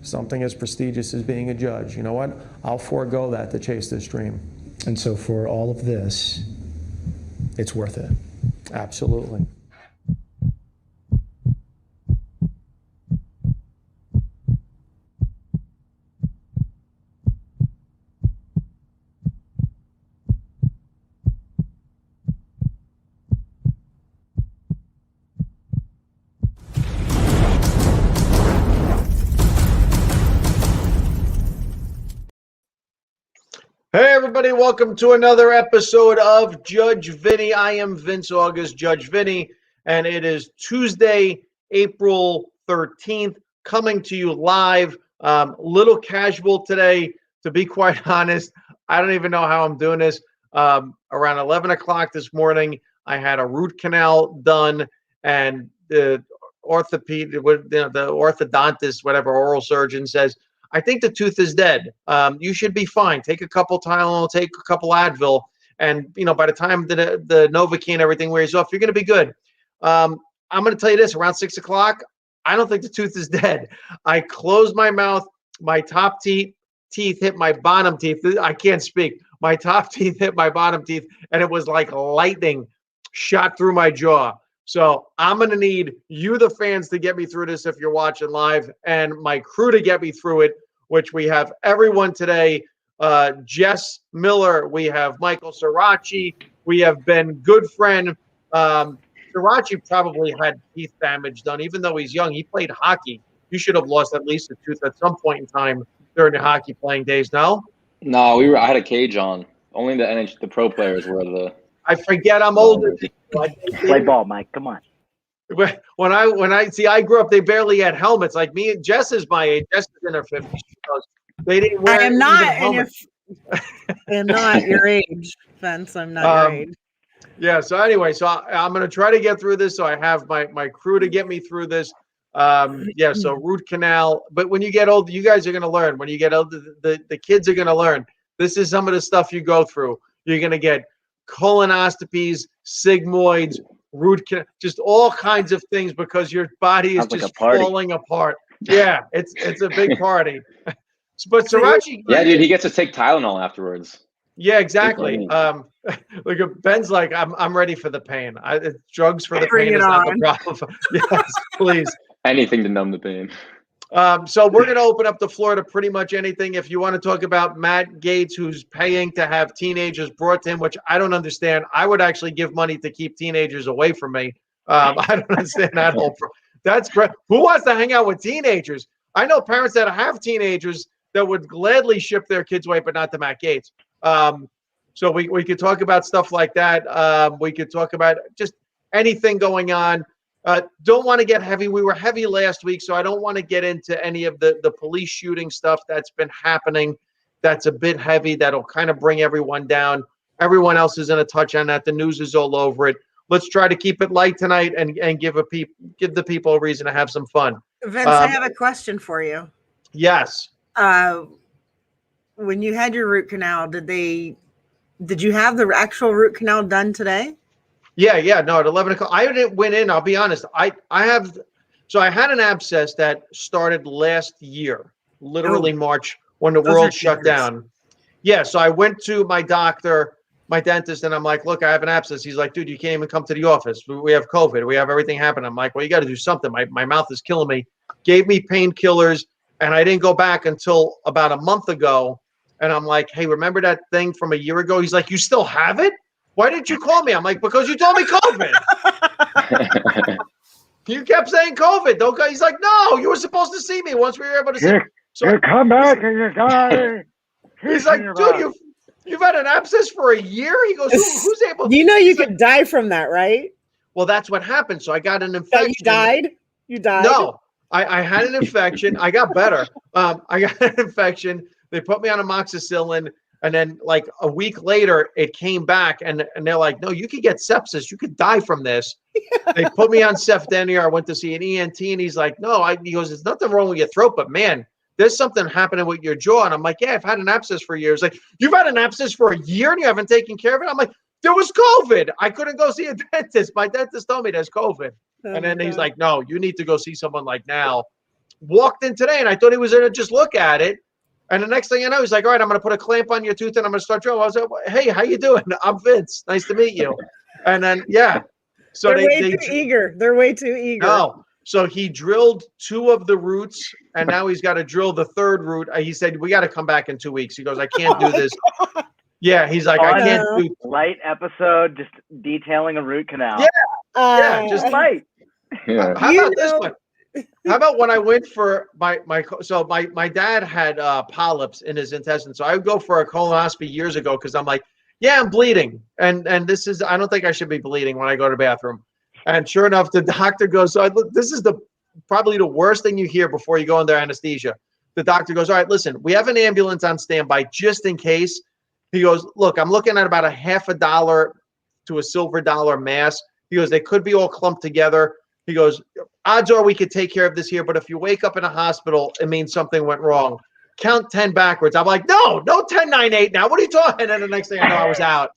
Something as prestigious as being a judge. You know what? I'll forego that to chase this dream. And so for all of this, it's worth it. Absolutely. Hey everybody, welcome to another episode of Judge Vinny. I am Vince August, Judge Vinny, and it is Tuesday, April 13th, coming to you live. Little casual today, to be quite honest. I don't even know how I'm doing this. Around 11 o'clock this morning, I had a root canal done, and the orthodontist, whatever, oral surgeon says, I think the tooth is dead. You should be fine. Take a couple Tylenol, take a couple Advil, and by the time the Novocaine, everything wears off, you're going to be good. I'm going to tell you this: around 6 o'clock, I don't think the tooth is dead. I closed my mouth. My top teeth hit my bottom teeth. I can't speak. My top teeth hit my bottom teeth, and it was like lightning shot through my jaw. So I'm going to need you, the fans, to get me through this if you're watching live, and my crew to get me through it, which we have everyone today. Jess Miller, we have Michael Sirachi, we have Ben Goodfriend. Sirachi probably had teeth damage done, even though he's young. He played hockey. You should have lost at least a tooth at some point in time during the hockey playing days, no? No, I had a cage on. Only the pro players were the. I forget I'm older. Play ball, Mike. Come on. When I grew up, they barely had helmets. Like me and Jess is my age. Jess is in her 50s. They didn't wear. I am not in not your age, Vince. I'm not your age. Yeah. So anyway, I'm going to try to get through this. So I have my crew to get me through this. Yeah. So root canal. But when you get old, you guys are going to learn. When you get old, the kids are going to learn. This is some of the stuff you go through. You're going to get colonoscopies, sigmoids, root canal, just all kinds of things because your body is just falling apart. Yeah, it's a big party. But Sirachi, yeah, dude, he gets to take Tylenol afterwards. Yeah, exactly. Big money. Look, Ben's like, I'm ready for the pain. Drugs for the Bring pain it is not the on. problem. Yes, please. Anything to numb the pain. So we're going to open up the floor to pretty much anything. If you want to talk about Matt Gaetz, who's paying to have teenagers brought to him, which I don't understand. I would actually give money to keep teenagers away from me. I don't understand that whole. That's great. Who wants to hang out with teenagers? I know parents that have teenagers that would gladly ship their kids away, but not to Matt Gaetz. So we could talk about stuff like that. We could talk about just anything going on. Don't want to get heavy. We were heavy last week, so I don't want to get into any of the police shooting stuff that's been happening. That's a bit heavy. That'll kind of bring everyone down. Everyone else is in a touch on that. The news is all over it. Let's try to keep it light tonight and give the people a reason to have some fun. Vince, I have a question for you. Yes. When you had your root canal, did you have the actual root canal done today? Yeah. No, at 11 o'clock. I didn't went in. I'll be honest. I had an abscess that started last year, literally March, when the world shut down. Yeah. So I went to my doctor, my dentist, and I'm like, look, I have an abscess. He's like, dude, you can't even come to the office. We have COVID. We have everything happen. I'm like, well, you got to do something. My mouth is killing me. Gave me painkillers, and I didn't go back until about a month ago. And I'm like, hey, remember that thing from a year ago? He's like, you still have it? Why didn't you call me? I'm like, because you told me COVID. You kept saying COVID. Don't go. He's like, no, you were supposed to see me once we were able to see. So you come back and you die. He's like, dude, you've had an abscess for a year. He goes, who's able? You know, you could die from that, right? Well, that's what happened. So I got an infection. You died. You died. No, I had an infection. I got better. I got an infection. They put me on amoxicillin. And then like a week later, it came back and they're like, no, you could get sepsis. You could die from this. They put me on Cefdenier. I went to see an ENT and he's like, no, he goes, there's nothing wrong with your throat, but man, there's something happening with your jaw. And I'm like, yeah, I've had an abscess for years. Like, you've had an abscess for a year and you haven't taken care of it? I'm like, there was COVID. I couldn't go see a dentist. My dentist told me there's COVID. And then he's like, no, you need to go see someone like Now. Walked in today and I thought he was going to just look at it. And the next thing you know, he's like, all right, I'm going to put a clamp on your tooth and I'm going to start drilling. I was like, hey, how you doing? I'm Vince. Nice to meet you. And then, yeah. So they're way too eager. They're way too eager. No. So he drilled 2 of the roots and now he's got to drill the 3rd root. He said, we got to come back in 2 weeks. He goes, I can't do this. Yeah. He's like, I can't do. Light episode, just detailing a root canal. Yeah. Just light. Yeah. How about this one? How about when I went for my dad had polyps in his intestines. So I would go for a colonoscopy years ago because I'm like, yeah, I'm bleeding. And this is, I don't think I should be bleeding when I go to the bathroom. And sure enough, the doctor goes, so this is probably the worst thing you hear before you go under anesthesia. The doctor goes, all right, listen, we have an ambulance on standby just in case. He goes, look, I'm looking at about $50 to a silver dollar mass. He goes, they could be all clumped together. He goes, odds are we could take care of this here, but if you wake up in a hospital, it means something went wrong. Count 10 backwards. I'm like, no 10, 9, 8 now. What are you talking? And then the next thing I know, I was out.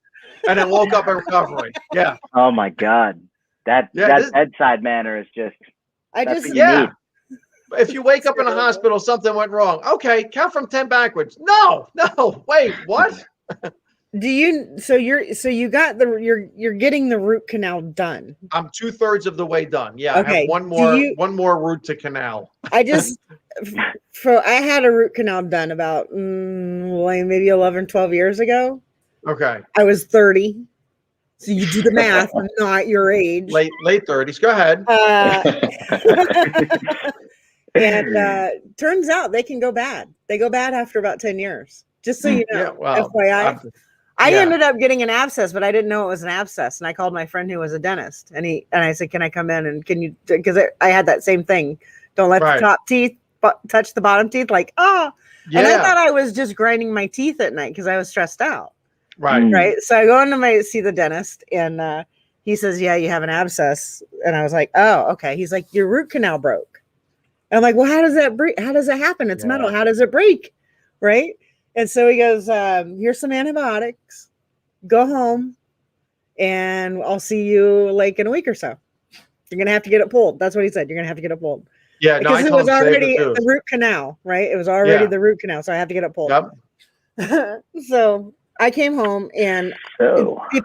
And then woke up in recovery. Yeah. Oh my God. That bedside manner is just If you wake up in a hospital, something went wrong. Okay, count from 10 backwards. No, wait, what? You're getting the root canal done. I'm 2/3 of the way done. Yeah, okay. I have one more route to Canal. I had a root canal done about maybe 11, 12 years ago. Okay. I was 30. So you do the math, I'm not your age. Late 30s. Go ahead. And turns out they can go bad. They go bad after about 10 years. Just so you know, yeah, well, FYI. I ended up getting an abscess, but I didn't know it was an abscess. And I called my friend who was a dentist, and I said, "Can I come in and can you?" Because I had that same thing. Don't let the top teeth touch the bottom teeth. Like, yeah. And I thought I was just grinding my teeth at night because I was stressed out. Right. So I go into see the dentist, and he says, "Yeah, you have an abscess." And I was like, "Oh, okay." He's like, "Your root canal broke." And I'm like, "Well, how does that break? How does that happen? It's metal. How does it break?" Right. And so he goes, here's some antibiotics, go home, and I'll see you like in a week or so. You're going to have to get it pulled. That's what he said. You're going to have to get it pulled. Yeah, because it was already the root canal, right? It was already the root canal. So I have to get it pulled. Yep. So I came home and So the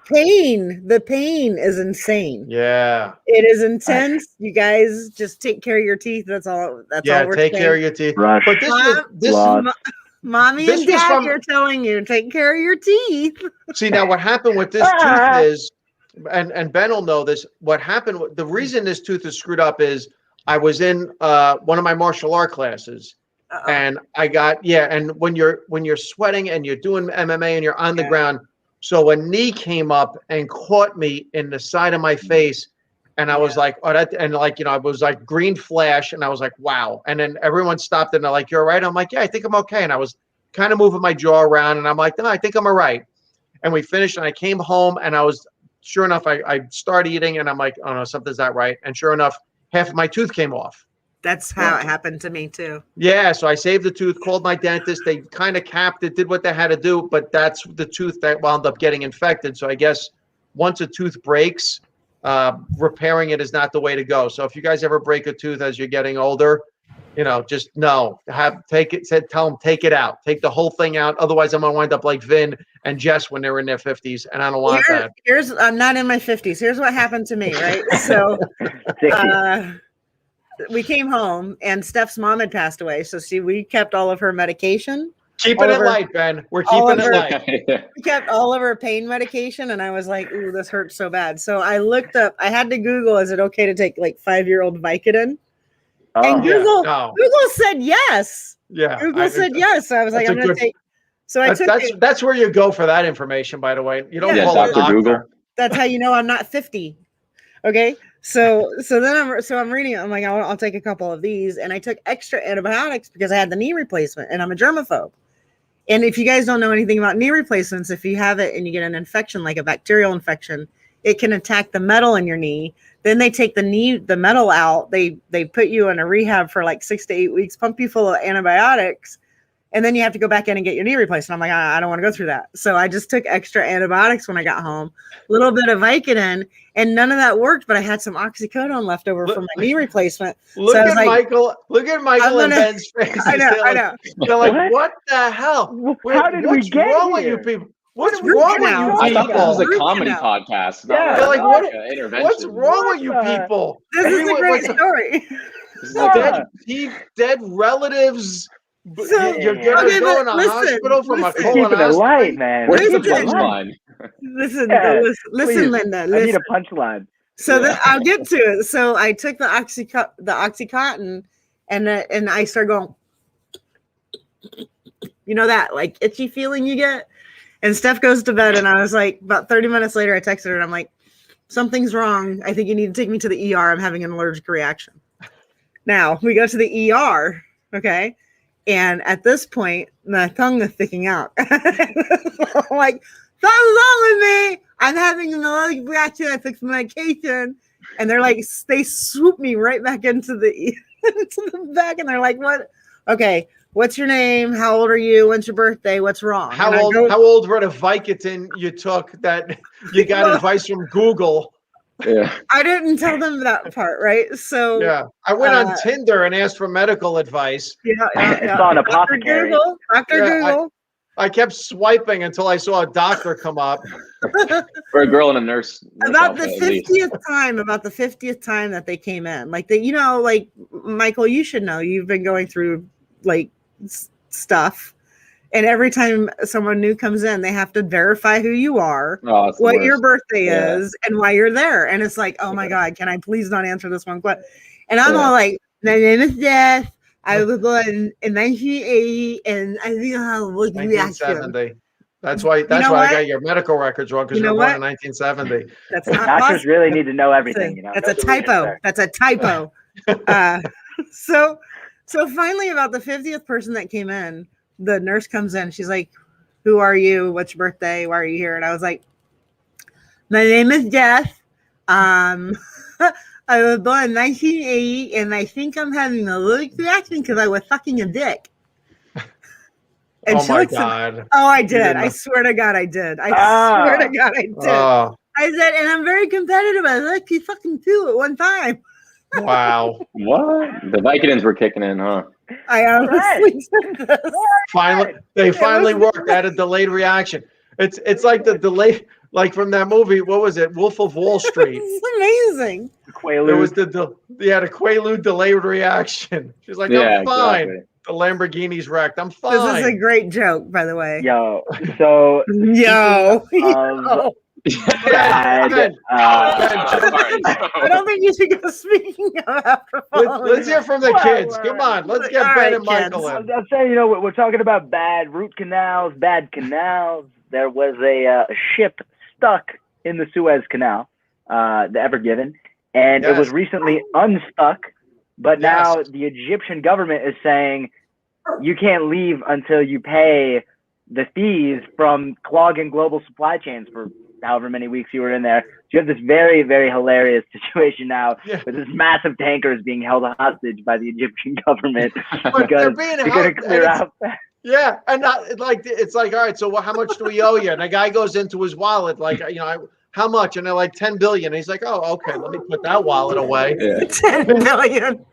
pain is insane. Yeah. It is intense. You guys just take care of your teeth. That's all. That's all we're Take saying. care of your teeth. Rush. But this Lost. Mommy This and was Daddy from- are telling you, take care of your teeth. see now what happened with this tooth is, and Ben will know this. What happened? The reason this tooth is screwed up is I was in one of my martial art classes. Uh-oh. And I got and when you're sweating and you're doing MMA and you're on the ground, so a knee came up and caught me in the side of my face, and I was like, oh, that, and like I was like green flash, and I was like, wow. And then everyone stopped and they're like, you're all right? I'm like, yeah, I think I'm okay. And I was kind of moving my jaw around, and I'm like, no, I think I'm all right. And we finished, and I came home, and I was sure enough, I started eating, and I'm like, oh no, something's not right. And sure enough, half of my tooth came off. That's how it happened to me too. Yeah, so I saved the tooth, called my dentist. They kind of capped it, did what they had to do, but that's the tooth that wound up getting infected. So I guess once a tooth breaks, repairing it is not the way to go. So if you guys ever break a tooth as you're getting older, just tell them take it out, take the whole thing out. Otherwise, I'm gonna wind up like Vin and Jess when they're in their 50s, and I don't want that. I'm not in my 50s. Here's what happened to me, right? So. We came home and Steph's mom had passed away. So we kept all of her medication. Keeping it light, Ben. We're keeping it light. We kept all of her pain medication. And I was like, ooh, this hurts so bad. So I looked up, I had to Google, is it okay to take like 5-year-old Vicodin? And Google said yes. Yeah. Google said yes. So I was like, I'm going to take. So I took that's where you go for that information, by the way. You don't call Dr. Google. That's how you know I'm not 50. Okay. So then I'm reading it. I'm like, I'll take a couple of these, and I took extra antibiotics because I had the knee replacement, and I'm a germaphobe. And if you guys don't know anything about knee replacements, if you have it and you get an infection, like a bacterial infection, it can attack the metal in your knee. Then they take the metal out. They put you in a rehab for like 6 to 8 weeks, pump you full of antibiotics, and then you have to go back in and get your knee replaced. And I'm like, I don't want to go through that. So I just took extra antibiotics when I got home, a little bit of Vicodin, and none of that worked, but I had some oxycodone left over from my knee replacement. Look at Michael and Ben's face. I know. They're like, what the hell? How did we get wrong here? with you people? What's wrong with you I thought people? this was a comedy podcast. Yeah. They're like, intervention. what's wrong with you people? This is a great story. This is like Dead relatives. So, You're going to hospital from a colonoscopy. Light, man. Where's the Listen. punchline? Listen, Linda. I need a punchline. So I'll get to it. So I took the Oxycontin, and I started going, that like itchy feeling you get. And Steph goes to bed, and I was like, about 30 minutes later, I texted her, and I'm like, something's wrong. I think you need to take me to the ER. I'm having an allergic reaction. Now we go to the ER. Okay. And at this point, my tongue is sticking out. I'm like, something's wrong with me. I'm having an allergic reaction. I took some medication. And they're like, they swoop me right back into the back. And they're like, what? Okay, what's your name? How old are you? When's your birthday? What's wrong? How old were the Vicodin you took that you got advice from Google? Yeah. I didn't tell them that part, right? So yeah, I went on Tinder and asked for medical advice. It's on Apothecary. Dr. Google. I kept swiping until I saw a doctor come up. Or a girl and a nurse. About the 50th time that they came in, like like Michael, you should know, you've been going through like stuff. And every time someone new comes in, they have to verify who you are, what your birthday is, and why you're there. And it's like, oh my God, can I please not answer this one question? And I'm all like, my name is Jess. I was born in 1980, and I think I have a allergic reaction. 1970. That's why I got your medical records wrong, because you were born in 1970. That's not Doctors possible. really need to know everything. That's a typo. That's a typo. So finally, about the 50th person that came in, the nurse comes in. She's like, who are you? What's your birthday? Why are you here? And I was like, my name is Jess. I was born in 1980, and I think I'm having an allergic reaction because I was sucking a dick. And oh my God. Oh, I did. I swear to God, I did. I swear to God, I did. I said, and I'm very competitive. I like you fucking two at one time. Wow. What? The Vicodins were kicking in, huh? I honestly said this. Finally worked. At a delayed reaction. It's like the delay, like from that movie. What was it? Wolf of Wall Street. It's amazing. It was the Quaalude delayed reaction. She's like, Yeah, I'm fine. exactly. The Lamborghini's wrecked. I'm fine. This is a great joke, by the way. Yo, so Yo. of Ben, bad, I don't think you should go speaking of after let's hear from the kids. Come on, let's get All Ben right, and Michael kids. in. I'm saying, you know, we're talking about bad root canals, bad canals. There was a ship stuck in the Suez Canal, the Ever Given, and it was recently unstuck. But now the Egyptian government is saying you can't leave until you pay the fees from clogging global supply chains for however many weeks you were in there. So you have this very, very hilarious situation now with this massive tanker is being held hostage by the Egyptian government because they're going to clear out. Yeah, and not like it's like, all right, so how much do we owe you? And the guy goes into his wallet, like, you know, how much? And they're like 10 billion. And he's like, oh, okay, let me put that wallet away. Yeah. 10 million.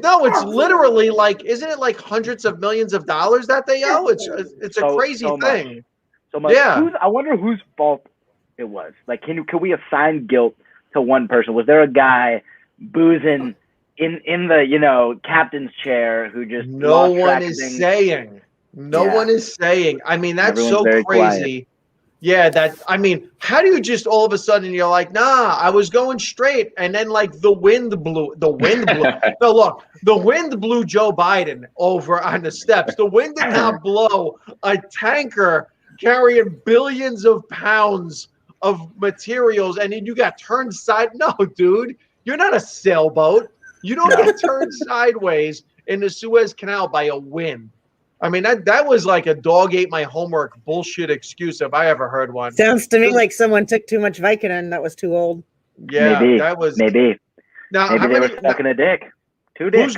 No, it's literally like, isn't it like hundreds of millions of dollars that they owe? It's a crazy thing. So much. Yeah. I wonder whose fault it was. Like, can we assign guilt to one person? Was there a guy boozing in the, you know, captain's chair who just no one is saying. No one is saying. I mean, that's so crazy. Quiet. Yeah, that, I mean, how do you just all of a sudden you're like, nah, I was going straight, and then like the wind blew. No, look, the wind blew Joe Biden over on the steps. The wind did not blow a tanker carrying billions of pounds of materials, and then you got turned side. No, dude, you're not a sailboat. You don't get turned sideways in the Suez Canal by a wind. I mean, that was like a dog ate my homework bullshit excuse if I ever heard one. Sounds to me like someone took too much Vicodin that was too old. Yeah, maybe, that was maybe. Now, maybe they were stuck in a dick. 2 dicks.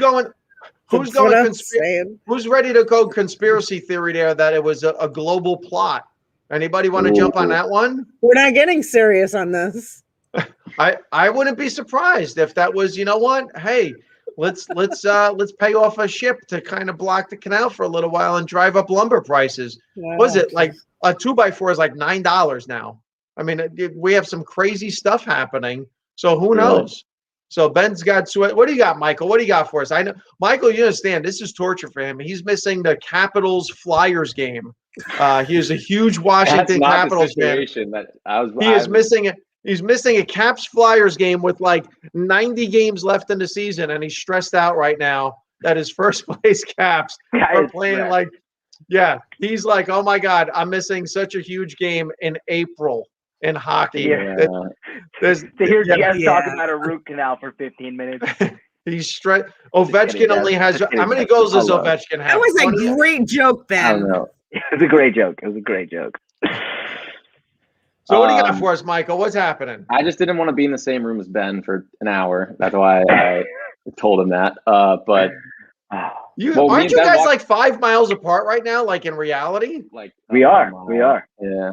Who's ready to go conspiracy theory there that it was a global plot? Anybody want to jump on that one? We're not getting serious on this. I wouldn't be surprised if that was, you know what? Hey, let's pay off a ship to kind of block the canal for a little while and drive up lumber prices. Yeah. Was it like a 2x4 is like $9 now? I mean, we have some crazy stuff happening. So who knows? So Ben's got what do you got, Michael? What do you got for us? I know, Michael, you understand this is torture for him. He's missing the Capitals Flyers game. He is a huge Washington Capitals fan. He's missing a Caps Flyers game with like 90 games left in the season, and he's stressed out right now that his first place Caps are playing like, he's like, oh my God, I'm missing such a huge game in April in hockey. Yeah. To hear Jess talk about a root canal for 15 minutes. He's stressed. Ovechkin only has, how many goals does Ovechkin have? That was a great joke, Ben. I don't know. It was a great joke. So what do you got for us, Michael? What's happening? I just didn't want to be in the same room as Ben for an hour. That's why I told him that. But aren't you guys like 5 miles apart right now? Like in reality? Like we are. Yeah.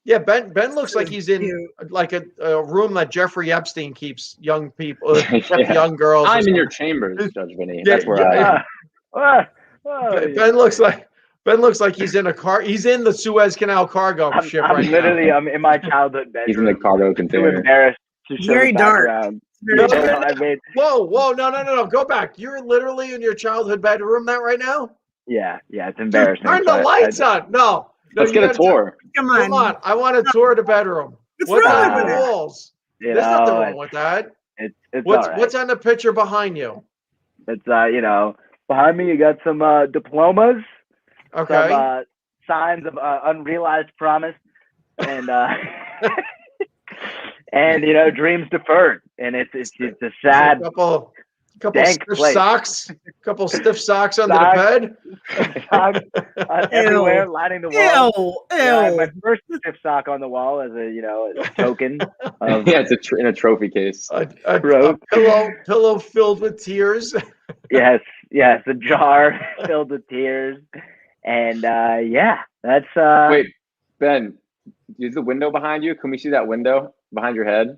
Yeah, Ben looks like he's in like a room that Jeffrey Epstein keeps young people, young girls. I'm in your chambers, Judge Vinny. That's where Ben looks like he's in a car. He's in the Suez Canal cargo ship right now. I'm in my childhood bedroom. He's in the cargo container. Too embarrassed to show very dark. Whoa, no. Go back. You're literally in your childhood bedroom right now? Yeah, it's embarrassing. Dude, turn the lights on. No, let's get a tour. Come on. I want a tour of the bedroom. What's on the walls? There's nothing wrong with that. What's on the picture behind you? It's behind me you got some diplomas. Okay. Some signs of unrealized promise and and dreams deferred. And it's a sad couple stiff socks. Couple stiff socks under the bed. Socks everywhere, lining the wall. Ew. Yeah, my first stiff sock on the wall as a token. It's in a trophy case. A pillow filled with tears. Yes, a jar filled with tears. And that's Wait, Ben, is the window behind you? Can we see that window behind your head?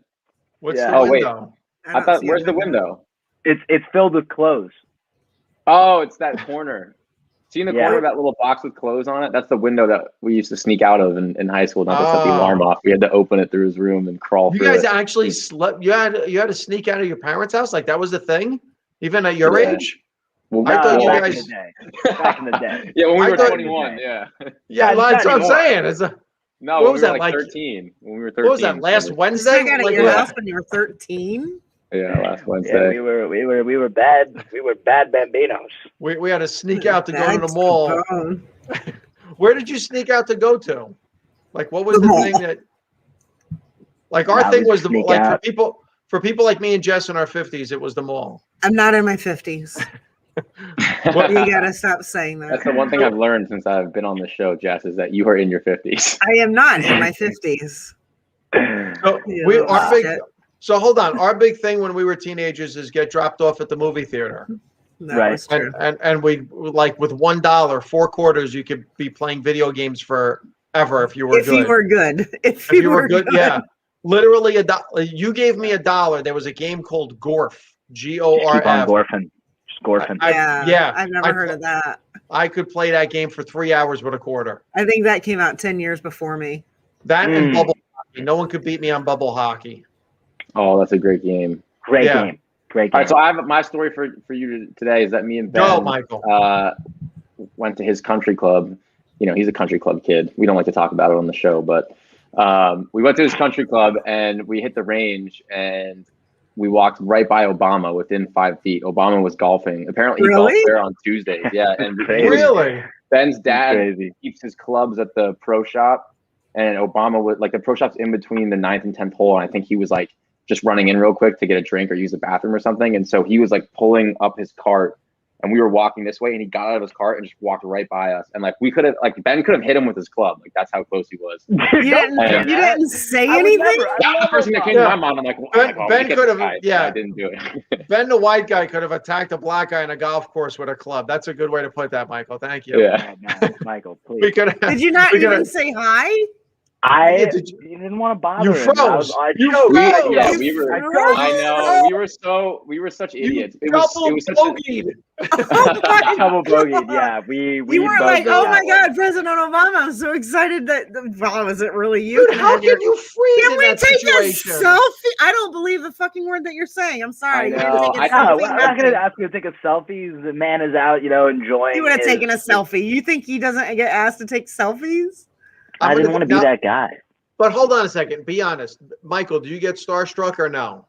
What's the window? Wait. I thought, where's the window? It's filled with clothes. Oh, it's that corner. See in the corner of that little box with clothes on it? That's the window that we used to sneak out of in high school, not to set the alarm off. We had to open it through his room and crawl through it. You guys actually slept? You had to sneak out of your parents' house? Like that was the thing? Even at your age? Well, I thought you back guys... in the day. Back in the day. Yeah, when we were thought- 21, yeah. Yeah, that's what I'm saying. No, what was we that, were like 13. When we were 13. What was that, last Wednesday? I got at your house when you were 13. Yeah, last Wednesday. Yeah, we were bad. We were bad bambinos. We had to sneak out to go to the That's mall. Capone. Where did you sneak out to go to? Like, what was The the mall. thing that? Like, our Nah, thing we was the sneak like out. for people like me and Jess in our 50s, it was the mall. I'm not in my 50s. You gotta stop saying That's that. the one thing I've learned since I've been on the show, Jess, is that you are in your 50s. I am not in my 50s. So You our big. shit. So hold on, our big thing when we were teenagers is get dropped off at the movie theater, That Right. was true. and we like with $1, 4 quarters, you could be playing video games forever if you were If good. you were good. If you were good, yeah. Literally you gave me $1. There was a game called Gorf, Keep on Gorf. gorfing. Just gorfing. Yeah, I've never heard of that. I could play that game for 3 hours with a quarter. I think that came out 10 years before me. That and bubble hockey. No one could beat me on bubble hockey. Oh, that's a great game. Great Yeah. game. Great All game. right, so I have my story for you today is that me and Ben Go, Michael. went to his country club. You know, he's a country club kid. We don't like to talk about it on the show, but we went to his country club and we hit the range and we walked right by Obama within 5 feet. Obama was golfing. Apparently, he golfed Really? there on Tuesdays. Yeah, and Really? Ben's dad Crazy. keeps his clubs at the pro shop, and Obama would like the pro shop's in between the 9th and 10th hole, and I think he was like just running in real quick to get a drink or use the bathroom or something, and so he was like pulling up his cart, and we were walking this way, and he got out of his cart and just walked right by us, and like we could have like Ben could have hit him with his club, like that's how close he was. You didn't say I would anything? never- That's the first thing that came to my mind. I'm like, well, Ben- oh, Ben look at could this have- guy. yeah. I didn't do it. Ben, the white guy, could have attacked a black guy in a golf course with a club. That's a good way to put that, Michael. Thank you. Yeah. No, Michael, please. We could have. Did you not we could even have- say hi? I did you- didn't want to bother You him. froze. I You choked. froze. Yeah, You we were. froze. I know. We were such idiots. It was such a, bogeyed. Oh my Double bogeyed. God. Yeah, we You were both like, did oh that my one. God, President Obama. I'm so excited that, wow, is it really you? Dude, how can you freeze Can in we that take situation? a selfie? I don't believe the fucking word that you're saying. I'm sorry. I You had to know. take a No, selfie. I'm not gonna ask you to take a selfie. The man is out, enjoying. You would have his- taken a selfie. You think he doesn't get asked to take selfies? I didn't want to be Now- that guy. But hold on a second. Be honest. Michael, do you get starstruck or no?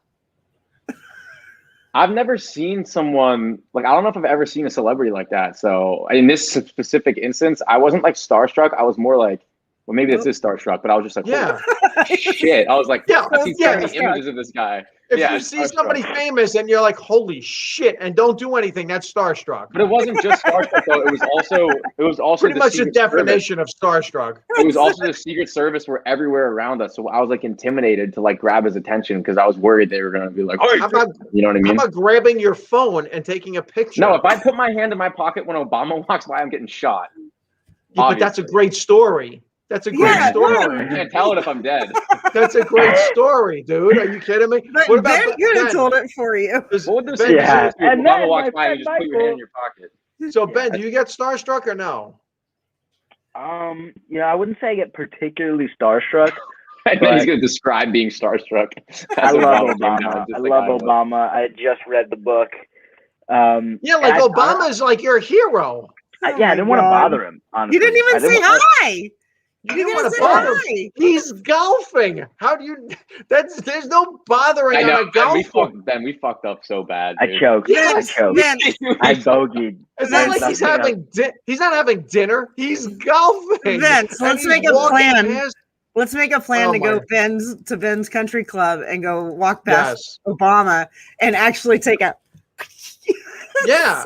I've never seen someone like, I don't know if I've ever seen a celebrity like that. So in this specific instance, I wasn't like starstruck. I was more like, well, maybe this is starstruck, but I was just like, Yeah. holy shit. I was like, Yeah, I see yeah, so many yeah. images of this guy. If Yeah, you it's see starstruck. somebody famous and you're like, holy shit, and don't do anything, that's starstruck. But it wasn't just starstruck though. It was also Pretty much the Secret Service. definition of starstruck. It was also the Secret Service were everywhere around us. So I was like intimidated to like grab his attention because I was worried they were going to be like, hey, How about, you know what I how mean? about grabbing your phone and taking a picture? No, if I put my hand in my pocket when Obama walks by, I'm getting shot. Yeah, but that's a obviously. great story. That's a great Yeah, story. I can't tell it if I'm dead. That's a great story, dude. Are you kidding me? But What about Ben could have told it for you. Does- What would this Ben, say? Yeah. If And Obama then walks my by, you friend just put your hand Michael- in your pocket. So Ben, do you get starstruck or no? I wouldn't say I get particularly starstruck. And then he's going to describe being starstruck. I As love came down, Obama. just I like love was. Obama. I just read the book. Yeah, like and Obama's like your hero. I didn't want to bother him. Honestly, You didn't even I say want- hi. You You didn't didn't want say to bother him. hi. He's golfing. How do you? There's no bothering I know, on a golf course. we fucked up so bad. I dude. choked. Yes, I choked. Ben, I bogeyed. It's not like he's having. He's not having dinner. He's golfing. Vince, And let's he's make a walking plan. past- let's make a plan Oh to go my- Ben's country club and go walk past Yes. Obama and actually take a Yeah.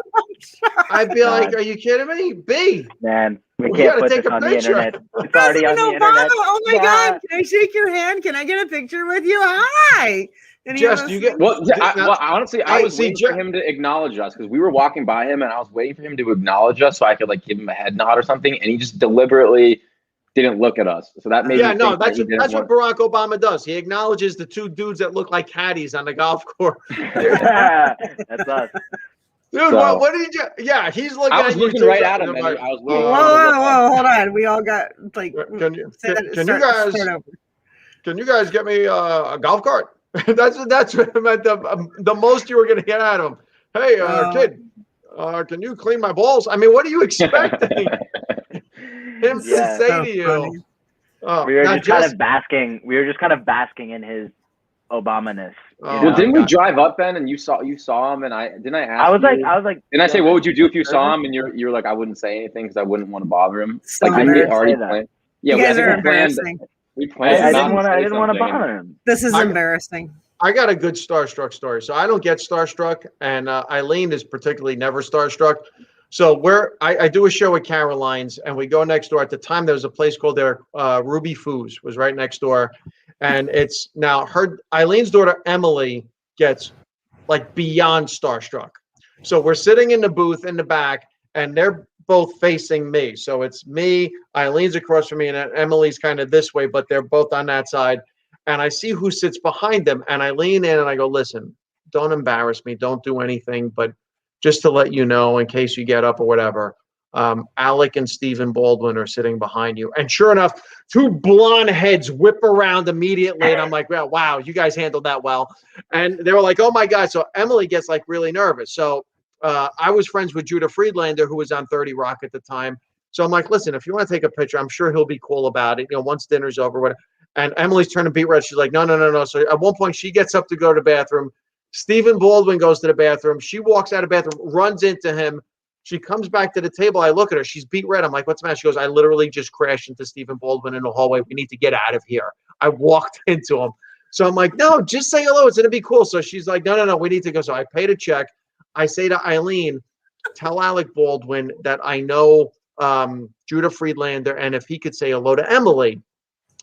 I'd be like, are you kidding me? B. Man, we We can't gotta put take this a on the picture. internet. It's already on President the Obama. internet. Oh my Yeah. God. Can I shake your hand? Can I get a picture with you? Hi. And he Jess, was do you get? Well, yeah, Now- honestly, I was see, waiting for him to acknowledge us because we were walking by him and I was waiting for him to acknowledge us so I could like give him a head nod or something, and he just deliberately didn't look at us. So that made Yeah, me no, think that that's he what, didn't that's what want- Barack Obama does. He acknowledges the two dudes that look like caddies on the golf course. That's us. Dude, So, what did you? Yeah, he's looking. I was at you looking too. right at him, and Like, I was Whoa, waiting. whoa, hold on. We all got like. Can you Start over. can you guys get me a golf cart? that's the most you were going to get out of him. Hey, kid, can you clean my balls? I mean, what are you expecting him to say to you? Funny. Oh, we were just kind of basking. We were just kind of basking in his Obama-ness. Well, didn't we drive up, Ben, and you saw him, and I ask. I was like. Didn't I say, what would you do if you saw him? And you're like, I wouldn't say anything because I wouldn't want to bother him. So like, didn't we already that. plan? Yeah, you guys are we planned. embarrassing. We planned. I didn't want to bother him. This is embarrassing. I got a good starstruck story. So I don't get starstruck, and Eileen is particularly never starstruck. So I do a show at Caroline's, and we go next door. At the time, there was a place called Ruby Foos was right next door, and it's now Eileen's daughter Emily gets like beyond starstruck. So we're sitting in the booth in the back, and they're both facing me. So it's me, Eileen's across from me, and Emily's kind of this way, but they're both on that side. And I see who sits behind them, and I lean in and I go, listen, don't embarrass me. Don't do anything, but just to let you know, in case you get up or whatever, Alec and Stephen Baldwin are sitting behind you. And sure enough, two blonde heads whip around immediately. And I'm like, well, wow, you guys handled that well. And they were like, oh my God. So Emily gets like really nervous. So I was friends with Judah Friedlander, who was on 30 Rock at the time. So I'm like, listen, if you want to take a picture, I'm sure he'll be cool about it. Once dinner's over, whatever. And Emily's turning beet red. She's like, no. So at one point, she gets up to go to the bathroom. Stephen Baldwin goes to the bathroom. She walks out of the bathroom, runs into him. She comes back to the table. I look at her. She's beet red. I'm like, what's the matter? She goes, I literally just crashed into Stephen Baldwin in the hallway. We need to get out of here. I walked into him. So I'm like, no, just say hello. It's going to be cool. So she's like, no, we need to go. So I paid a check. I say to Eileen, tell Alec Baldwin that I know Judah Friedlander, and if he could say hello to Emily.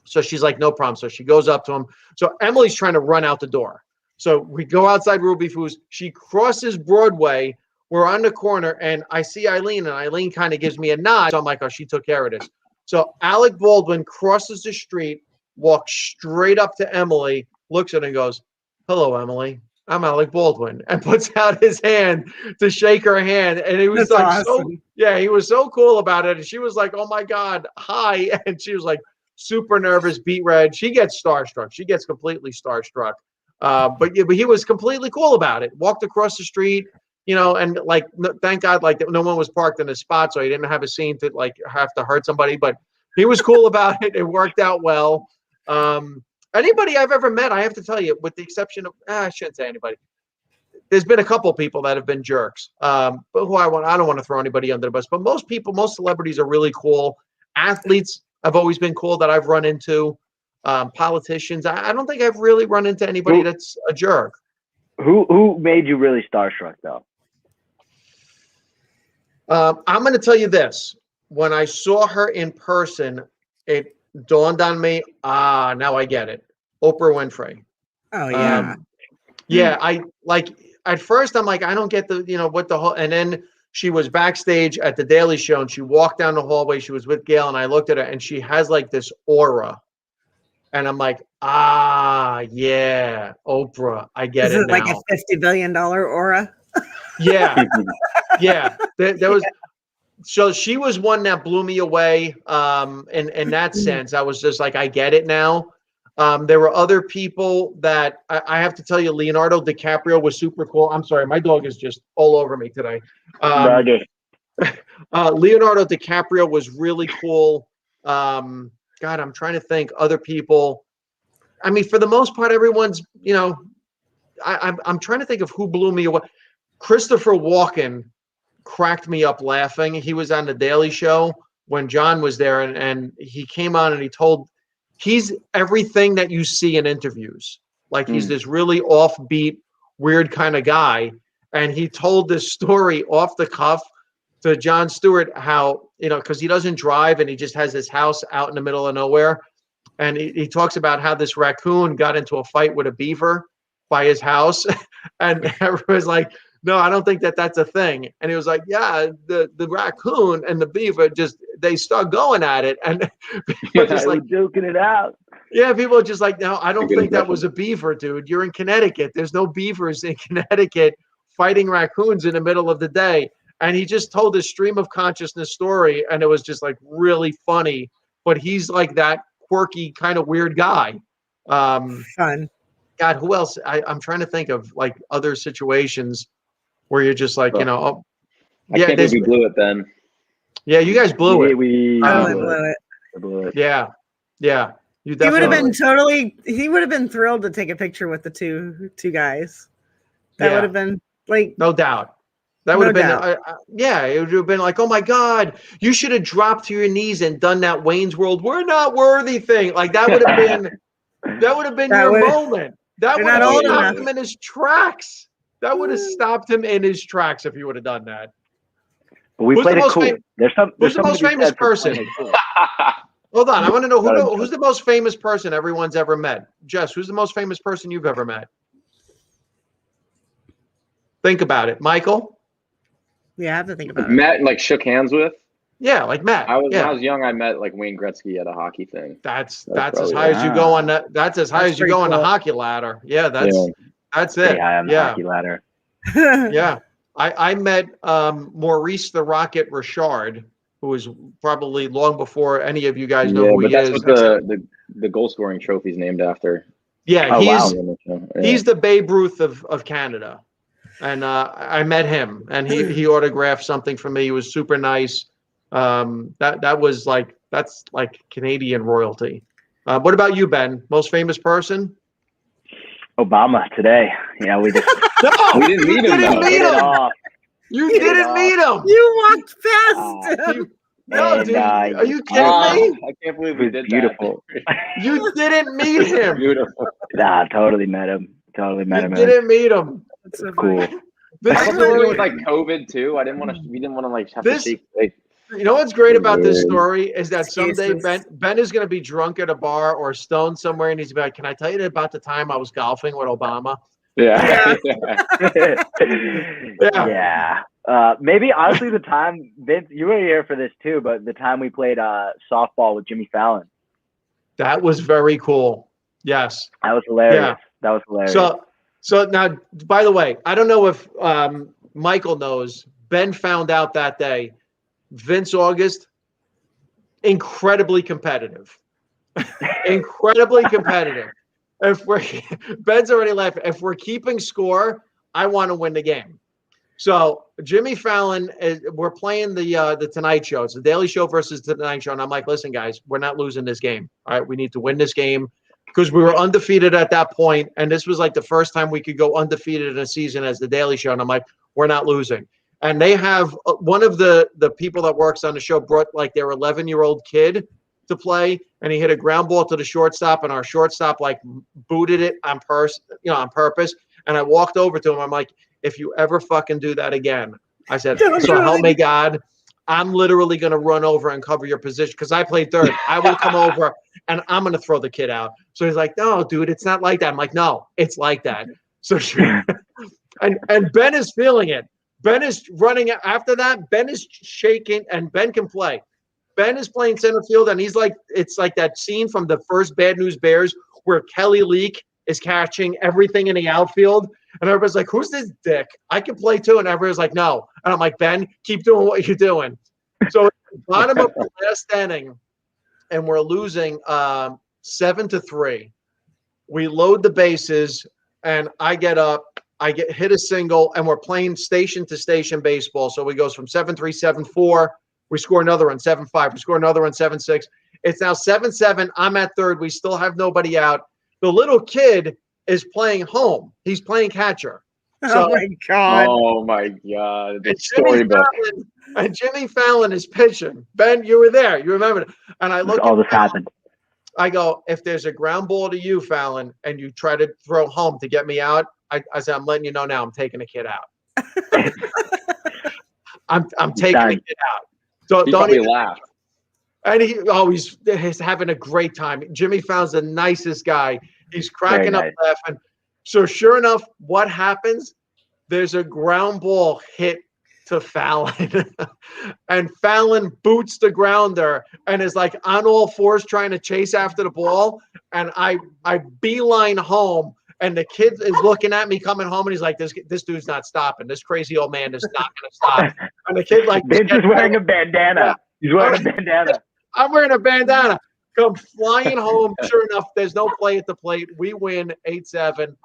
So she's like, no problem. So she goes up to him. So Emily's trying to run out the door. So we go outside Ruby Foos. She crosses Broadway. We're on the corner, and I see Eileen, and Eileen kind of gives me a nod. So I'm like, oh, she took care of this. So Alec Baldwin crosses the street, walks straight up to Emily, looks at her and goes, hello, Emily. I'm Alec Baldwin, and puts out his hand to shake her hand. And it was awesome. He was so cool about it. And she was like, oh my God, hi. And she was like super nervous, beet red. She gets starstruck. She gets completely starstruck. But he was completely cool about it. Walked across the street, and like, thank God, like no one was parked in his spot, so he didn't have a scene to like have to hurt somebody. But he was cool about it. It worked out well. Anybody I've ever met, I have to tell you, with the exception of, I shouldn't say anybody. There's been a couple people that have been jerks, but I don't want to throw anybody under the bus. But most celebrities are really cool. Athletes have always been cool that I've run into. Politicians, I don't think I've really run into anybody that's a jerk. Who made you really starstruck though? I'm going to tell you this. When I saw her in person, it dawned on me, now I get it. Oprah Winfrey. Oh yeah. Yeah, I like at first I'm like, I don't get what the whole, and then she was backstage at the Daily Show and she walked down the hallway. She was with Gail and I looked at her and she has like this aura. And I'm like, yeah, Oprah. I get it now. Like a $50 billion aura? Yeah. Yeah. There was. So she was one that blew me away in that sense. I was just like, I get it now. There were other people that I have to tell you, Leonardo DiCaprio was super cool. I'm sorry, my dog is just all over me today. Leonardo DiCaprio was really cool. God, I'm trying to think other people. I mean, for the most part, everyone's, I'm trying to think of who blew me away. Christopher Walken cracked me up laughing. He was on the Daily Show when John was there, and he came on and he's everything that you see in interviews. Like he's this really offbeat, weird kind of guy. And he told this story off the cuff to Jon Stewart, how, because he doesn't drive and he just has his house out in the middle of nowhere. And he talks about how this raccoon got into a fight with a beaver by his house. And everyone's like, no, I don't think that's a thing. And he was like, yeah, the raccoon and the beaver they start going at it. And people just like joking it out. Yeah, people are just like, no, I don't think that was a beaver, dude. You're in Connecticut. There's no beavers in Connecticut fighting raccoons in the middle of the day. And he just told his stream of consciousness story, and it was just like really funny. But he's like that quirky kind of weird guy. Fun. God, who else? I'm trying to think of like other situations where you're just like, you know, oh, I can't believe we blew it then. Yeah, you guys blew it. We blew it. Yeah. You he would have definitely. been he would have been thrilled to take a picture with the two guys. That would have been like no doubt. That would have been, it would have been like, oh my God, you should have dropped to your knees and done that Wayne's World, we're not worthy thing. Like that would have been, your moment. That would have stopped him in his tracks. That would have stopped him in his tracks if you would have done that. But we played it cool. Who's the most famous person? Hold on, I want to know who's the most famous person everyone's ever met. Jess, who's the most famous person you've ever met? Think about it, Michael. Yeah, I have to think about it. Met like shook hands with. Yeah, like Matt. When I was young, I met like Wayne Gretzky at a hockey thing. That's as high as you go on that. That's as high as you go on the hockey ladder. Yeah, that's it. High on the hockey ladder. Yeah, I met Maurice the Rocket Richard, who was probably long before any of you guys know who he is. That's what the goal scoring trophy is named after. Yeah, he's the Babe Ruth of Canada. And I met him, and he autographed something for me. He was super nice. That's like Canadian royalty. What about you, Ben? Most famous person? Obama today. Yeah, we just we didn't meet him. You didn't meet him. You walked past him. No, dude. Are you kidding me? I can't believe we did beautiful. that. You didn't meet him. Beautiful. Nah, totally met him. Totally met him. You didn't meet him. That's so cool. This story was like COVID too. We didn't want to like have to shake. You know what's great about this story is that someday Ben is going to be drunk at a bar or stoned somewhere, and he's going to be like, "Can I tell you about the time I was golfing with Obama?" Yeah. Maybe honestly, the time Vince, you were here for this too, but the time we played softball with Jimmy Fallon. That was very cool. Yes. That was hilarious. Yeah. That was hilarious. So now, by the way, I don't know if Michael knows. Ben found out that day. Vince August, incredibly competitive. Incredibly competitive. Ben's already laughing. If we're keeping score, I want to win the game. So Jimmy Fallon, we're playing the Tonight Show. It's the Daily Show versus the Tonight Show. And I'm like, listen, guys, we're not losing this game. All right, we need to win this game. Because we were undefeated at that point, and this was like the first time we could go undefeated in a season as the Daily Show. And I'm like, we're not losing. And they have one of the people that works on the show brought like their 11-year-old kid to play, and he hit a ground ball to the shortstop, and our shortstop like booted it on purpose. And I walked over to him. I'm like, if you ever fucking do that again, I said, so help me God, I'm literally going to run over and cover your position because I played third. I will come over and I'm going to throw the kid out. So he's like, no, dude, it's not like that. I'm like, no, it's like that. So and Ben is feeling it. Ben is running after that. Ben is shaking, and Ben can play. Ben is playing center field, and he's like, it's like that scene from the first Bad News Bears where Kelly Leak is catching everything in the outfield. And everybody's like, who's this dick? I can play too. And everybody's like, no. And I'm like, Ben, keep doing what you're doing. So at the bottom of the last inning, and we're losing 7-3. We load the bases, and I get up. I hit a single, and we're playing station-to-station baseball. So we goes from 7-3, 7-4. We score another one, 7-5. We score another one, 7-6. It's now 7-7. I'm at third. We still have nobody out. The little kid is playing home. He's playing catcher. So, oh my God. Oh my God. The storybook. And Jimmy Fallon is pitching. Ben, you were there. You remember it. And I look all this happened. I go, if there's a ground ball to you, Fallon, and you try to throw home to get me out, I said, I'm letting you know now I'm taking a kid out. I'm taking a kid out. So don't even laugh. And he's having a great time. Jimmy Fallon's the nicest guy. He's cracking up laughing. So sure enough, what happens? There's a ground ball hit to Fallon. And Fallon boots the grounder and is like on all fours trying to chase after the ball. And I beeline home. And the kid is looking at me coming home, and he's like, "This dude's not stopping. This crazy old man is not going to stop." And the kid like, Vince is wearing a bandana. Yeah. He's wearing a bandana. I'm wearing a bandana. Come flying home. Sure enough, there's no play at the plate. We win 8-7,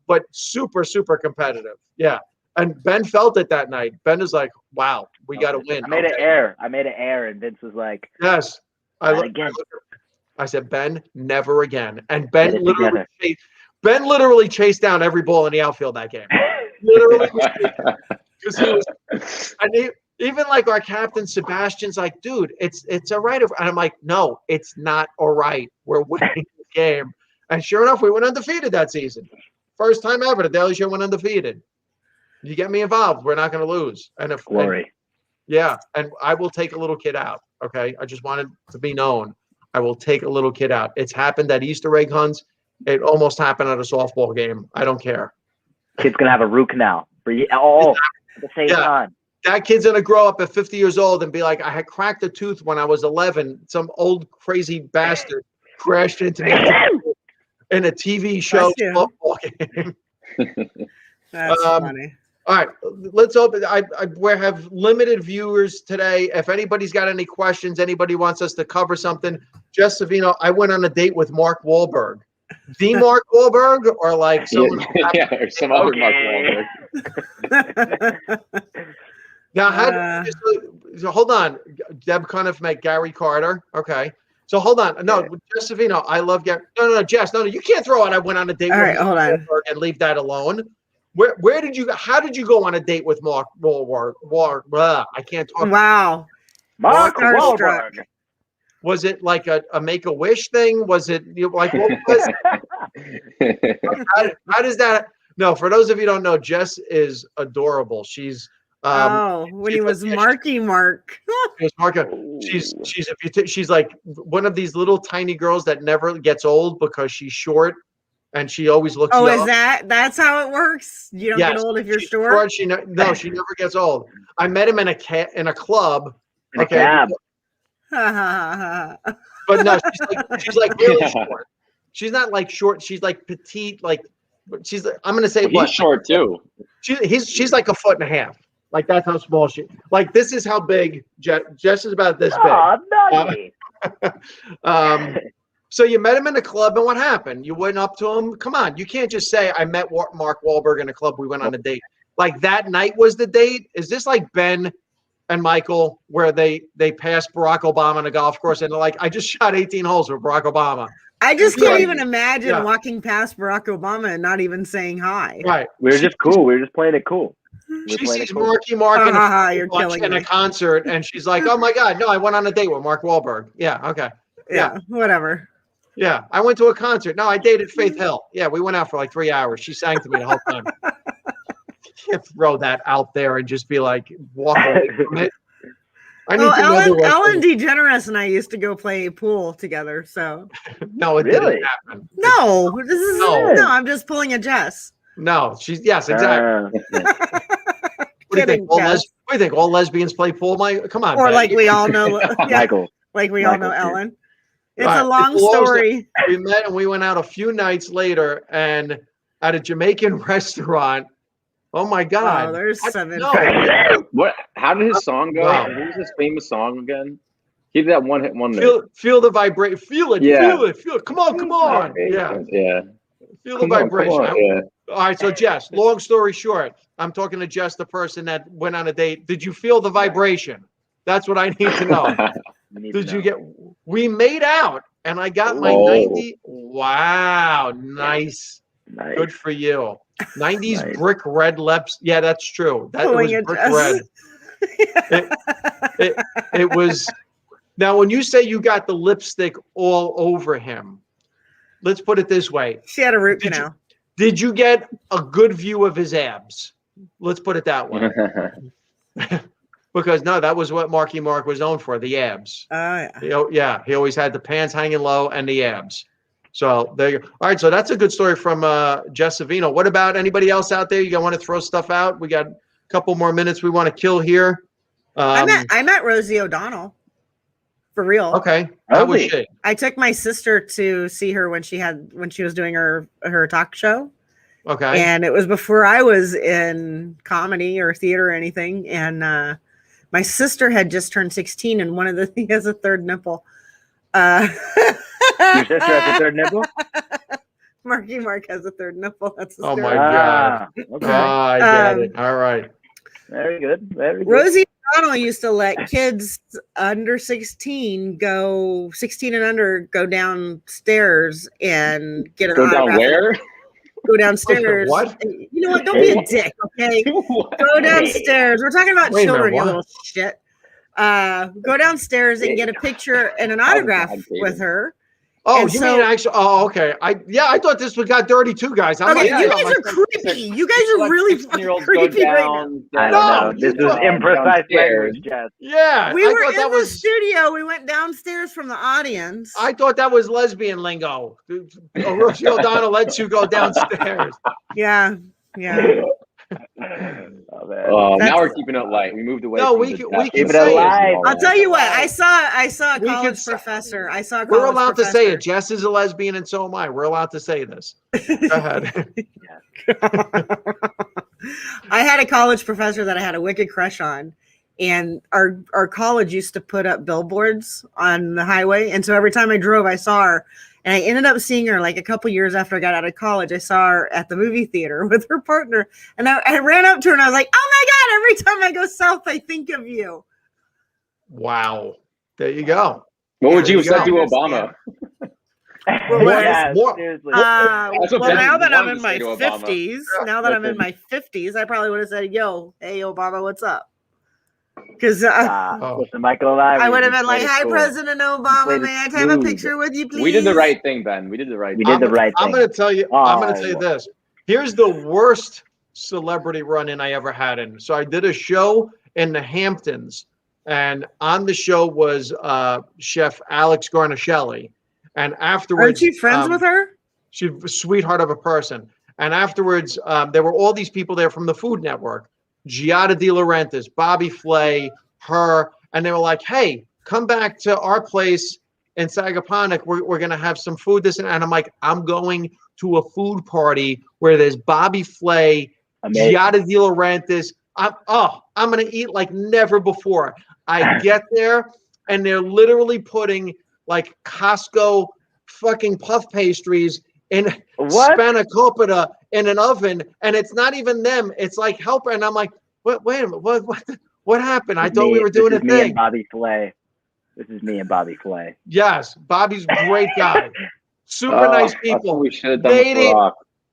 but super, super competitive. Yeah. And Ben felt it that night. Ben is like, wow, we got to win. I made an error. And Vince was like, yes. I said, Ben, never again. And Ben literally chased down every ball in the outfield that game. Literally. Because he was, and even like our captain Sebastian's like, dude, it's all right. And I'm like, no, it's not all right. We're winning the game. And sure enough, we went undefeated that season. First time ever the Daily Show went undefeated. You get me involved, we're not going to lose. And if glory. And I will take a little kid out. Okay. I just wanted to be known. I will take a little kid out. It's happened at Easter egg hunts. It almost happened at a softball game. I don't care. Kid's going to have a root canal for you all at the same time. That kid's going to grow up at 50 years old and be like, I had cracked a tooth when I was 11. Some old crazy bastard crashed into me in a TV show football game. That's funny. All right, let's open. We have limited viewers today. If anybody's got any questions, anybody wants us to cover something, Jess Savino, I went on a date with Mark Wahlberg. The Mark Wahlberg, or like someone? Or some other Mark Wahlberg. Now, so hold on. Deb Cuniff met Gary Carter. Okay. So hold on. No, Jess Savino, I love Gary. No, Jess. No, you can't throw out I went on a date with Mark Wahlberg and leave that alone. Where did you? How did you go on a date with Mark Wahlberg? I can't talk. Wow, Mark Wahlberg. Was it like a Make-A-Wish thing? Was it like what was? How does that? No, for those of you who don't know, Jess is adorable. She's when he was Marky Mark. She's like one of these little tiny girls that never gets old because she's short. And she always looks young. Is that's how it works? You don't get old if you're short? She never gets old. I met him in a club. A cab. But no, she's like really short. She's not like short. She's like petite. Like I'm gonna say he's short too. She's like 1.5 feet. Like that's how small she. Like this is how big Jess is about this big. So you met him in a club, and what happened? You went up to him. Come on, you can't just say I met Mark Wahlberg in a club. We went on a date. Like that night was the date. Is this like Ben and Michael, where they passed Barack Obama on a golf course, and they're like, I just shot 18 holes with Barack Obama. I just can't even imagine walking past Barack Obama and not even saying hi. Right. We were just cool. We were just playing it cool. She sees Marky Mark in a concert, and she's like, oh my God, no, I went on a date with Mark Wahlberg. Yeah, okay. Yeah, whatever. Yeah, I went to a concert. No, I dated Faith Hill. Yeah, we went out for like 3 hours. She sang to me the whole time. You can't throw that out there and just be like, walk away from it. Ellen DeGeneres and I used to go play pool together. So no, it didn't happen. No, I'm just pulling a Jess. No, yes, exactly. What do you think? What do you think? All lesbians play pool? Come on. Or like we all know, Michael. Like we all know Ellen. It's a long story. We met and we went out a few nights later, and at a Jamaican restaurant. Oh my God! Oh, there's 7. What? How did his song go? What was his famous song again? He did that one hit wonder. Feel the vibration. Feel it. Feel it. Come on. Yeah. Feel the vibration. All right. So Jess, long story short, I'm talking to Jess, the person that went on a date. Did you feel the vibration? That's what I need to know. Did you get? We made out, and I got my 90. Wow, nice. Good for you. 90s brick red lips. Yeah, that's true. That was brick red. It was. Now, when you say you got the lipstick all over him, let's put it this way. She had a root canal. Did you get a good view of his abs? Let's put it that way. Because no, that was what Marky Mark was known for, the abs. Oh yeah. He always had the pants hanging low and the abs. So there you go. All right, so that's a good story from Jess Savino. What about anybody else out there? You want to throw stuff out? We got a couple more minutes we want to kill here. I met Rosie O'Donnell for real. Okay. How was Really? she? I took my sister to see her when she was doing her talk show. Okay. And it was before I was in comedy or theater or anything. And my sister had just turned 16, and one of the he has a third nipple. Your sister has a third nipple? Marky Mark has a third nipple. That's Oh my God. Okay. I get it. All right. Very good. Very good. Rosie O'Donnell used to let kids under 16 and under go downstairs and get an Go down autograph. where? Go downstairs. What? You know what? Don't be a dick, okay? Go downstairs. We're talking about Wait a children, minute, you what? little shit. Go downstairs and get a picture and an autograph with her. Oh, And you so- mean actually? Oh, okay. I thought this one got dirty too, guys. I'm Okay, like, you yeah, guys I'm are creepy. You guys are really fucking 16-year-olds go creepy right now. down. I No, don't know. This you is go imprecise downstairs. language, Jess. yeah. We I were thought in that the was. studio. We went downstairs from the audience. I thought that was lesbian lingo. Rosie O'Donnell lets you go downstairs. Yeah. Oh, man. Now That's- we're keeping it light. We moved away. No, from we the can- death we can and say it. all I'll that. tell you what. I saw a We college could say- professor. I saw a We're college allowed to professor. say it. Jess is a lesbian, and so am I. We're allowed to say this. Go ahead. I had a college professor that I had a wicked crush on, and our college used to put up billboards on the highway, and so every time I drove, I saw her. And I ended up seeing her like a couple years after I got out of college. I saw her at the movie theater with her partner, and I ran up to her and I was like, "Oh my God! Every time I go south, I think of you." Wow. There you go. What would you have There said you to go. Obama? Yeah, more- seriously. That's what Well, Ben now that I'm wanted in to my say to Obama. 50s, I probably would have said, "Yo, hey Obama, what's up?" Because Oh. Listen, Michael and I I would have we been like, played it "Hi, cool. President played Obama, it may I have a smooth. picture with you, please?" We did the right thing, Ben. We did the right We thing. did the right I'm thing. going to tell you. I'm going to Oh. tell you this. Here's the worst celebrity run-in I ever had in. So I did a show in the Hamptons, and on the show was Chef Alex Garnaschelli. And afterwards, Aren't you friends with her? she's a sweetheart of a person. And afterwards, there were all these people there from the Food Network, Giada De Laurentiis, Bobby Flay, her, and they were like, "Hey, come back to our place in Sagaponack. We're going to have some food, this and I'm like, I'm going to a food party where there's Bobby Flay, Amazing. Giada De Laurentiis. I'm going to eat like never before. I get there, and they're literally putting like Costco fucking puff pastries in What? spanakopita in an oven, and it's not even them. It's like helper, and I'm like, wait a minute, what happened? I thought we were doing a This is me and thing. Bobby Flay. This is me and Bobby Flay. Yes, Bobby's a great guy, super Oh, nice that's what people. we should have done They with didn't- Barack.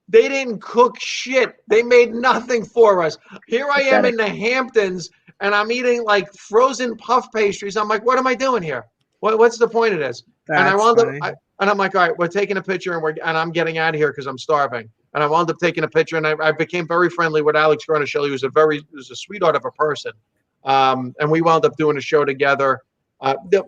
They didn't cook shit. They made nothing for us. Here I am in the Hamptons, and I'm eating like frozen puff pastries. I'm like, what am I doing here? What's the point of this? And I wound up, and I'm like, all right, we're taking a picture, and I'm getting out of here because I'm starving. And I wound up taking a picture, and I became very friendly with Alex Garnaschelli, who's a sweetheart of a person. And we wound up doing a show together.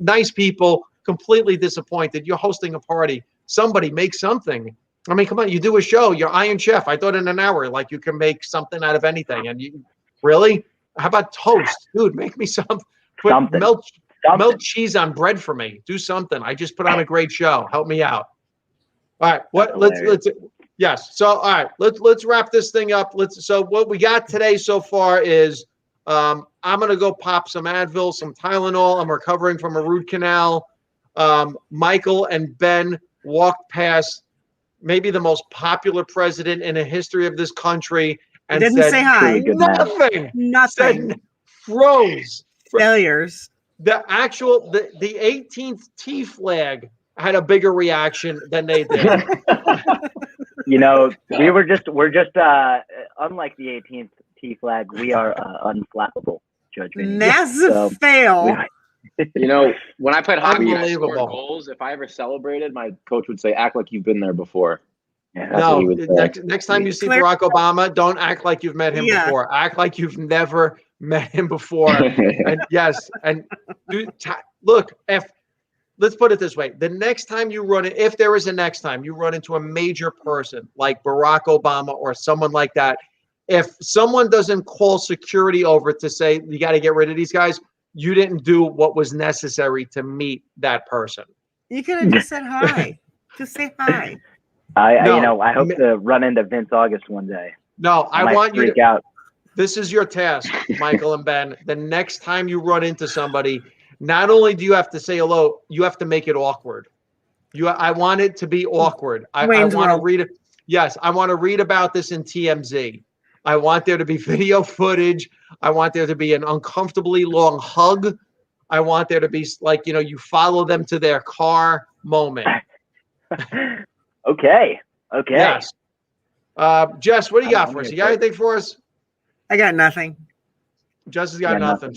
Nice people, completely disappointed. You're hosting a party. Somebody make something. I mean, come on, you do a show. You're Iron Chef. I thought in an hour, like you can make something out of anything. And you really? How about toast? Dude, make me something. Put melt cheese on bread for me. Do something. I just put on a great show. Help me out. All right. Yes. So all right, let's wrap this thing up. So what we got today so far is I'm gonna go pop some Advil, some Tylenol. I'm recovering from a root canal. Michael and Ben walked past maybe the most popular president in the history of this country and didn't said say hi. Nothing. Said froze. Failures. The 18th T flag had a bigger reaction than they did. You know, we're just unlike the 18th T flag, we are unflappable, Judge Vinny. Massive fail. You know, when I played hockey and I scored Unbelievable. goals, if I ever celebrated, my coach would say, "Act like you've been there before." Yeah, That's what he would say. Next time you see Barack Obama, don't act like you've met him before. Act like you've never met him before. And yes, and look, let's put it this way: the next time you run it, if there is a next time you run into a major person like Barack Obama or someone like that, if someone doesn't call security over to say you got to get rid of these guys, you didn't do what was necessary to meet that person. You could have just said hi. Just say hi. I hope to run into Vince August one day. No, I want you to out. This is your task, Michael and Ben. The next time you run into somebody, not only do you have to say hello, you have to make it awkward. I want it to be awkward. I want to read it. Yes, I want to read about this in TMZ. I want there to be video footage. I want there to be an uncomfortably long hug. I want there to be like, you follow them to their car moment. Okay. Yes. Jess, what do you got for us? You got anything for us? I got nothing. Jess has got nothing.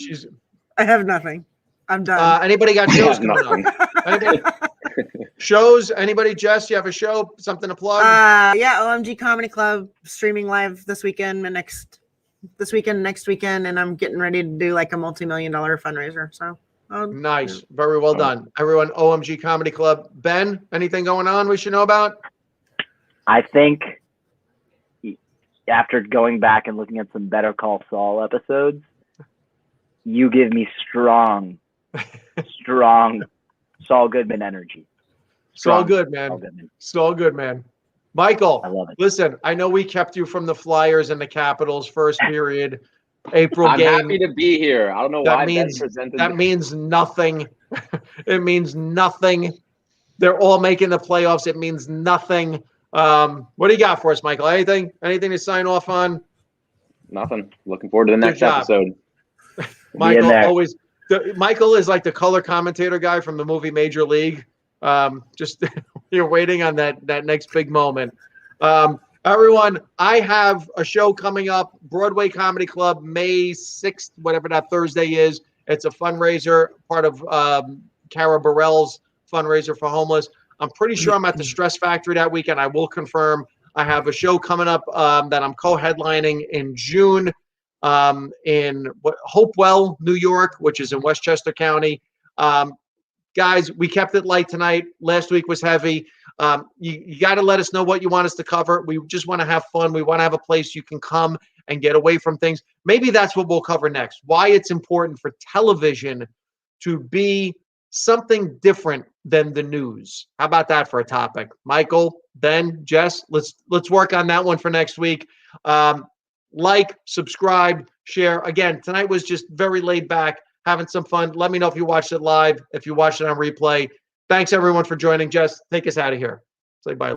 I have nothing. I'm done. Anybody got shows coming up? Anybody? Shows? Anybody? Jess, you have a show? Something to plug? Yeah, OMG Comedy Club streaming live this weekend and next weekend, and I'm getting ready to do like a multi-million-dollar fundraiser. So nice, very well done, everyone. OMG Comedy Club. Ben, anything going on we should know about? I think after going back and looking at some Better Call Saul episodes, you give me strong Saul Goodman energy. Saul Goodman. Saul Goodman. Michael, I love it. Listen, I know we kept you from the Flyers and the Capitals first period April game. I'm happy to be here. I don't know why that means nothing. It means nothing. They're all making the playoffs. It means nothing. What do you got for us, Michael? Anything to sign off on? Nothing. Looking forward to the next episode. Michael is like the color commentator guy from the movie Major League. Just you're waiting on that next big moment. Everyone, I have a show coming up, Broadway Comedy Club, May 6th, whatever that Thursday is. It's a fundraiser, part of Cara Burrell's fundraiser for homeless. I'm pretty sure I'm at the Stress Factory that weekend. I will confirm. I have a show coming up that I'm co-headlining in June in Hopewell, New York, which is in Westchester County. Guys, we kept it light tonight. Last week was heavy. You got to let us know what you want us to cover. We just want to have fun. We want to have a place you can come and get away from things. Maybe that's what we'll cover next. Why it's important for television to be something different than the news. How about that for a topic? Michael, Ben, Jess, let's work on that one for next week. Like, subscribe, share. Again, tonight was just very laid back, having some fun. Let me know if you watched it live, if you watched it on replay. Thanks, everyone, for joining. Jess, take us out of here. Say bye.